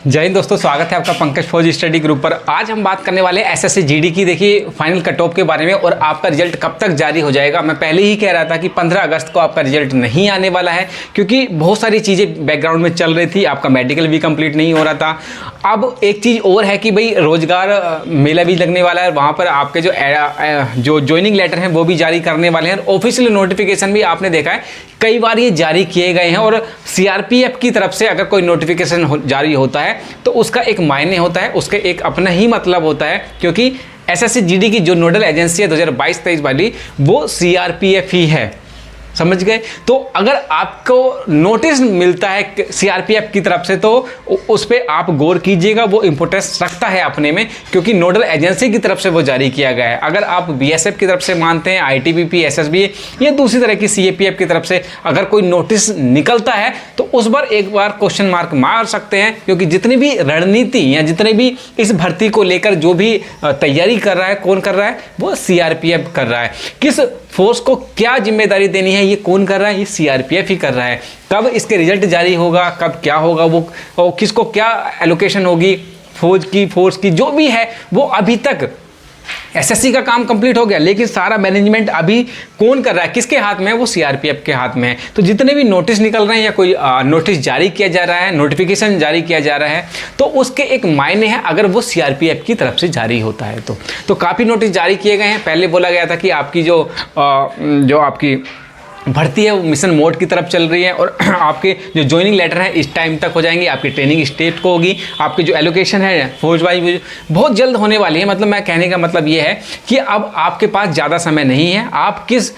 जय हिंद दोस्तों, स्वागत है आपका पंकज फौज स्टडी ग्रुप पर। आज हम बात करने वाले हैं एसएससी जीडी की देखिए फाइनल कट ऑफ के बारे में और आपका रिजल्ट कब तक जारी हो जाएगा। मैं पहले ही कह रहा था कि 15 अगस्त को आपका रिजल्ट नहीं आने वाला है क्योंकि बहुत सारी चीज़ें बैकग्राउंड में चल रही थी। आपका मेडिकल भी कंप्लीट नहीं हो रहा था। अब एक चीज़ और है कि भाई रोजगार मेला भी लगने वाला है, वहाँ पर आपके जो ज्वाइनिंग लेटर हैं वो भी जारी करने वाले हैं। ऑफिशियल नोटिफिकेशन भी आपने देखा है कई बार ये जारी किए गए हैं और सीआरपीएफ की तरफ से अगर कोई नोटिफिकेशन जारी होता है तो उसका एक मायने होता है, उसके एक अपना ही मतलब होता है, क्योंकि एसएससी जीडी की जो नोडल एजेंसी है 2022-23 वाली वो सीआरपीएफ ही है। समझ गए? तो अगर आपको नोटिस मिलता है सीआरपीएफ की तरफ से तो उस पर आप गौर कीजिएगा, वो इंपोर्टेंस रखता है अपने में क्योंकि नोडल एजेंसी की तरफ से वो जारी किया गया है। अगर आप बीएसएफ की तरफ से मानते हैं, आईटीबीपी, एसएसबी या दूसरी तरह की सीएपीएफ की तरफ से अगर कोई नोटिस निकलता है तो उस पर एक बार क्वेश्चन मार्क मार सकते हैं, क्योंकि जितनी भी रणनीति या जितने भी इस भर्ती को लेकर जो भी तैयारी कर रहा है, कौन कर रहा है? वो सीआरपीएफ कर रहा है। किस फोर्स को क्या जिम्मेदारी देनी है ये कौन कर रहा है? ये सीआरपीएफ ही कर रहा है। कब इसके रिजल्ट जारी होगा, कब क्या होगा, वो किसको क्या एलोकेशन होगी फौज की, फोर्स की, जो भी है वो अभी तक एसएससी का काम कंप्लीट हो गया, लेकिन सारा मैनेजमेंट अभी कौन कर रहा है, किसके हाथ में है? वो सीआरपीएफ के हाथ में है। तो जितने भी नोटिस निकल रहे हैं या कोई नोटिस जारी किया जा रहा है, नोटिफिकेशन जारी किया जा रहा है, तो उसके एक मायने हैं अगर वो सीआरपीएफ की तरफ से जारी होता है तो काफ़ी नोटिस जारी किए गए हैं। पहले बोला गया था कि आपकी जो आपकी भर्ती है वो मिशन मोड की तरफ चल रही है और आपके जो ज्वाइनिंग लेटर है इस टाइम तक हो जाएंगे, आपकी ट्रेनिंग स्टेट को होगी, आपकी जो एलोकेशन है फौज वाइज बहुत जल्द होने वाली है। मतलब मैं कहने का मतलब ये है कि अब आपके पास ज़्यादा समय नहीं है। आप किस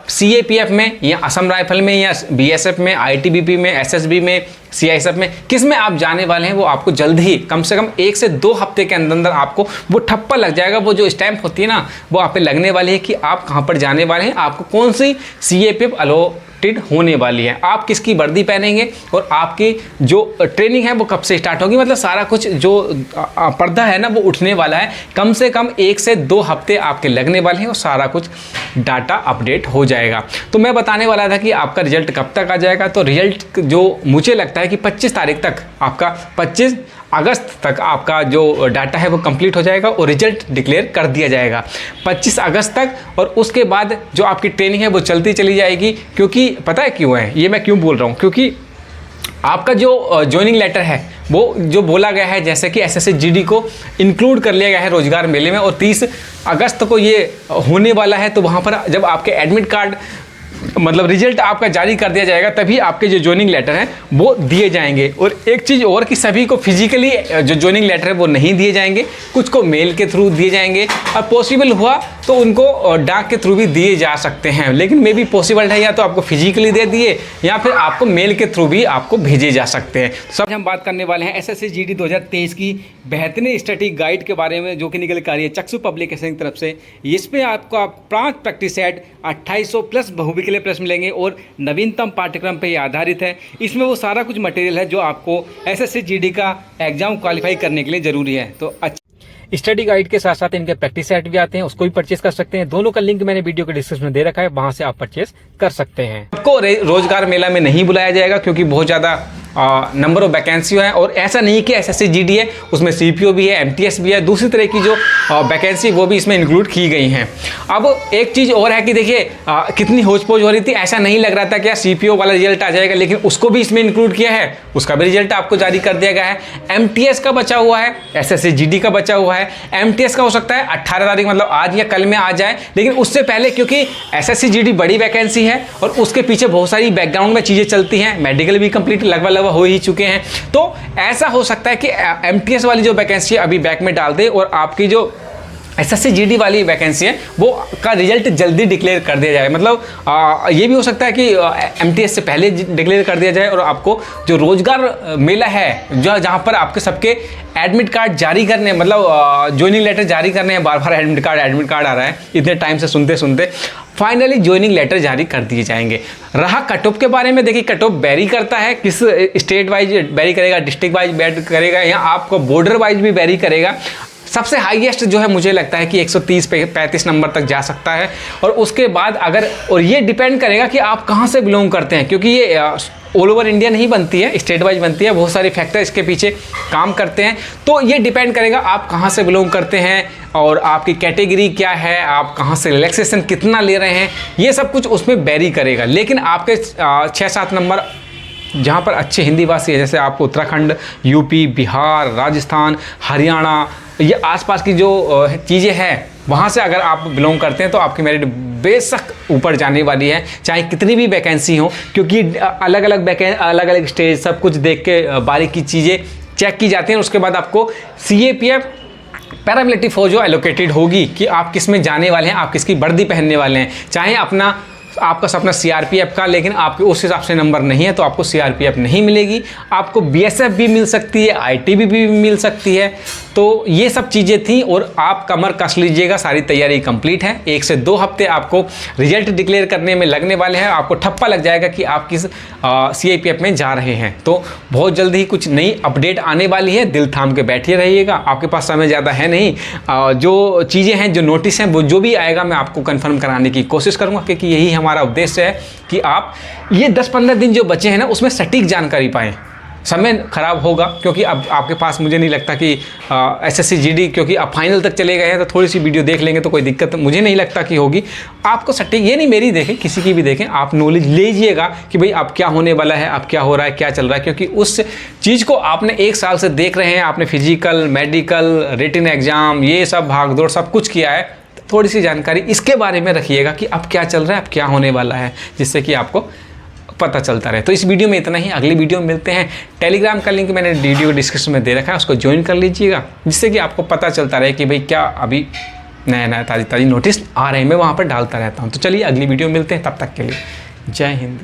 सीएपीएफ में या असम राइफल में या बीएसएफ में, आईटीबीपी में, एसएसबी में, सीआईएसएफ में, किस में आप जाने वाले हैं वो आपको जल्द ही कम से कम 1 से 2 हफ्ते के अंदर आपको वो ठप्पा लग जाएगा। वो जो स्टैंप होती है ना वो आप पे लगने वाली है कि आप कहाँ पर जाने वाले हैं, आपको कौन सी सीएपीएफ अलॉटेड होने वाली है, आप किसकी वर्दी पहनेंगे और आपकी जो ट्रेनिंग है वो कब से स्टार्ट होगी। मतलब सारा कुछ जो पर्दा है ना वो उठने वाला है। कम से कम 1 से 2 हफ्ते आपके लगने वाले हैं और सारा कुछ डाटा अपडेट हो जाएगा। तो मैं बताने वाला था कि आपका रिजल्ट कब तक आ जाएगा। तो रिजल्ट जो मुझे लगता है कि 25 तारीख तक आपका 25 अगस्त तक आपका जो डाटा है वो कंप्लीट हो जाएगा और रिजल्ट डिक्लेयर कर दिया जाएगा 25 अगस्त तक। और उसके बाद जो आपकी ट्रेनिंग है वो चलती चली जाएगी। क्योंकि पता है क्यों है ये, मैं क्यों बोल रहा हूँ, क्योंकि आपका जो ज्वाइनिंग लेटर है वो जो बोला गया है जैसे कि एसएससी जीडी को इंक्लूड कर लिया गया है रोजगार मेले में और 30 अगस्त को ये होने वाला है। तो वहाँ पर जब आपके एडमिट कार्ड मतलब रिजल्ट आपका जारी कर दिया जाएगा तभी आपके जो ज्वाइनिंग लेटर हैं वो दिए जाएंगे। और एक चीज़ और कि सभी को फिजिकली जो ज्वाइनिंग लेटर है वो नहीं दिए जाएंगे, कुछ को मेल के थ्रू दिए जाएंगे और पॉसिबल हुआ तो उनको डाक के थ्रू भी दिए जा सकते हैं। लेकिन मे भी पॉसिबल है या तो आपको फिजिकली दे दिए या फिर आपको मेल के थ्रू भी आपको भेजे जा सकते हैं। सब हम बात करने वाले हैं एसएससी जीडी 2023 की बेहतरीन स्टडी गाइड के बारे में जो कि निकल कर रही है चक्षु पब्लिकेशन की तरफ से। इसमें आपको 5 प्रैक्टिस सेट 2800 प्लस बहुविकल्पीय प्रश्न मिलेंगे और नवीनतम पाठ्यक्रम पर यह आधारित है। इसमें वो सारा कुछ मटेरियल है जो आपको एसएससी जीडी का एग्जाम क्वालिफाई करने के लिए जरूरी है। तो स्टडी गाइड के साथ साथ इनके प्रैक्टिस सेट भी आते हैं, उसको भी परचेस कर सकते हैं। दोनों का लिंक मैंने वीडियो के डिस्क्रिप्शन में दे रखा है, वहां से आप परचेस कर सकते हैं। आपको रोजगार मेला में नहीं बुलाया जाएगा क्योंकि बहुत ज़्यादा नंबर ऑफ वैकेंसी है और ऐसा नहीं कि एसएससी जीडी है उसमें सीपीओ भी है, एमटीएस भी है, दूसरी तरह की जो वैकेंसी वो भी इसमें इंक्लूड की गई हैं। अब एक चीज़ और है कि देखिए कितनी होच पोच हो रही थी, ऐसा नहीं लग रहा था कि सीपीओ वाला रिजल्ट आ जाएगा, लेकिन उसको भी इसमें इंक्लूड किया है, उसका भी रिजल्ट आपको जारी कर दिया गया है। एमटीएस का बचा हुआ है, एसएससी जीडी का बचा हुआ है। एमटीएस का हो सकता है 18 तारीख मतलब आज या कल में आ जाए, लेकिन उससे पहले क्योंकि एसएससी जीडी बड़ी वैकेंसी है और उसके पीछे बहुत सारी बैकग्राउंड में चीज़ें चलती हैं, मेडिकल भी कंप्लीट लगभग हो ही चुके हैं, तो ऐसा हो सकता है कि एमटीएस वाली जो वैकेंसी अभी बैक में डाल दे और आपकी जो एसएससी जीडी वाली वैकेंसी है वो का रिजल्ट जल्दी डिक्लेयर कर दिया जाए। मतलब ये भी हो सकता है कि एमटीएस से पहले डिक्लेयर कर दिया जाए और आपको जो रोजगार मेला है जहाँ पर आपके सबके एडमिट कार्ड जारी करने मतलब ज्वाइनिंग लेटर जारी करने हैं, बार बार एडमिट कार्ड आ रहा है इतने टाइम से सुनते सुनते, फाइनली ज्वाइनिंग लेटर जारी कर दिए जाएंगे। रहा कट ऑफ के बारे में, देखिए कट ऑफ वेरी करता है, किस स्टेट वाइज वेरी करेगा, डिस्ट्रिक्ट वाइज वेरी करेगा या आपको बॉर्डर वाइज भी वेरी करेगा। सबसे हाईएस्ट जो है मुझे लगता है कि 130 पे 35 नंबर तक जा सकता है और उसके बाद अगर, और ये डिपेंड करेगा कि आप कहाँ से बिलोंग करते हैं, क्योंकि ये ऑल ओवर इंडिया नहीं बनती है, स्टेट वाइज बनती है। बहुत सारे फैक्टर इसके पीछे काम करते हैं। तो ये डिपेंड करेगा आप कहाँ से बिलोंग करते हैं और आपकी कैटेगरी क्या है, आप कहाँ से रिलैक्सेशन कितना ले रहे हैं, ये सब कुछ उसमें वेरी करेगा। लेकिन आपके 6-7 नंबर जहाँ पर अच्छे हिंदी भाषी है, जैसे आपको उत्तराखंड, यूपी, बिहार, राजस्थान, हरियाणा, ये आसपास की जो चीज़ें हैं, वहाँ से अगर आप बिलोंग करते हैं तो आपकी मेरिट बेशक ऊपर जाने वाली है, चाहे कितनी भी वैकेंसी हो। क्योंकि अलग अलग स्टेज सब कुछ देख के बारीकी चीज़ें चेक की जाती हैं। उसके बाद आपको CAPF पैरामिलिट्री फोर्स जो एलोकेटेड होगी कि आप किस में जाने वाले हैं, आप किसकी वर्दी पहनने वाले हैं। चाहे आपका सपना CRPF का, लेकिन आपके उस हिसाब से नंबर नहीं है तो आपको CRPF नहीं मिलेगी। आपको BSF भी मिल सकती है, ITB भी मिल सकती है। तो ये सब चीज़ें थी और आप कमर कस लीजिएगा, सारी तैयारी कंप्लीट है। 1 से 2 हफ्ते आपको रिजल्ट डिक्लेयर करने में लगने वाले हैं। आपको ठप्पा लग जाएगा कि आप किस CAPF में जा रहे हैं। तो बहुत जल्दी ही कुछ नई अपडेट आने वाली है, दिल थाम के बैठे रहिएगा। आपके पास समय ज़्यादा है नहीं, जो चीज़ें हैं, जो नोटिस हैं, वो जो भी आएगा मैं आपको कन्फर्म कराने की कोशिश करूँगा, क्योंकि यही हमारा उद्देश्य है कि आप ये 10-15 दिन जो बचे हैं ना, उसमें सटीक जानकारी पाएँ। समय खराब होगा क्योंकि अब आपके पास मुझे नहीं लगता कि SSC GD, क्योंकि आप फाइनल तक चले गए हैं तो थोड़ी सी वीडियो देख लेंगे तो कोई दिक्कत मुझे नहीं लगता कि होगी। आपको सटीक, ये नहीं मेरी देखें, किसी की भी देखें, आप नॉलेज लीजिएगा कि भाई अब क्या होने वाला है, अब क्या हो रहा है, क्या चल रहा है। क्योंकि उस चीज़ को आपने 1 साल से देख रहे हैं, आपने फिजिकल, मेडिकल, रिटन एग्जाम, ये सब भाग दौड़ सब कुछ किया है। थोड़ी सी जानकारी इसके बारे में रखिएगा कि अब क्या चल रहा है, अब क्या होने वाला है, जिससे कि आपको पता चलता रहे। तो इस वीडियो में इतना ही, अगली वीडियो में मिलते हैं। टेलीग्राम का लिंक मैंने वीडियो डिस्क्रिप्शन में दे रखा है, उसको ज्वाइन कर लीजिएगा, जिससे कि आपको पता चलता रहे कि भाई क्या अभी नया ताज़ी नोटिस आ रहे हैं। मैं वहाँ पर डालता रहता हूँ। तो चलिए अगली वीडियो में मिलते हैं, तब तक के लिए जय हिंद।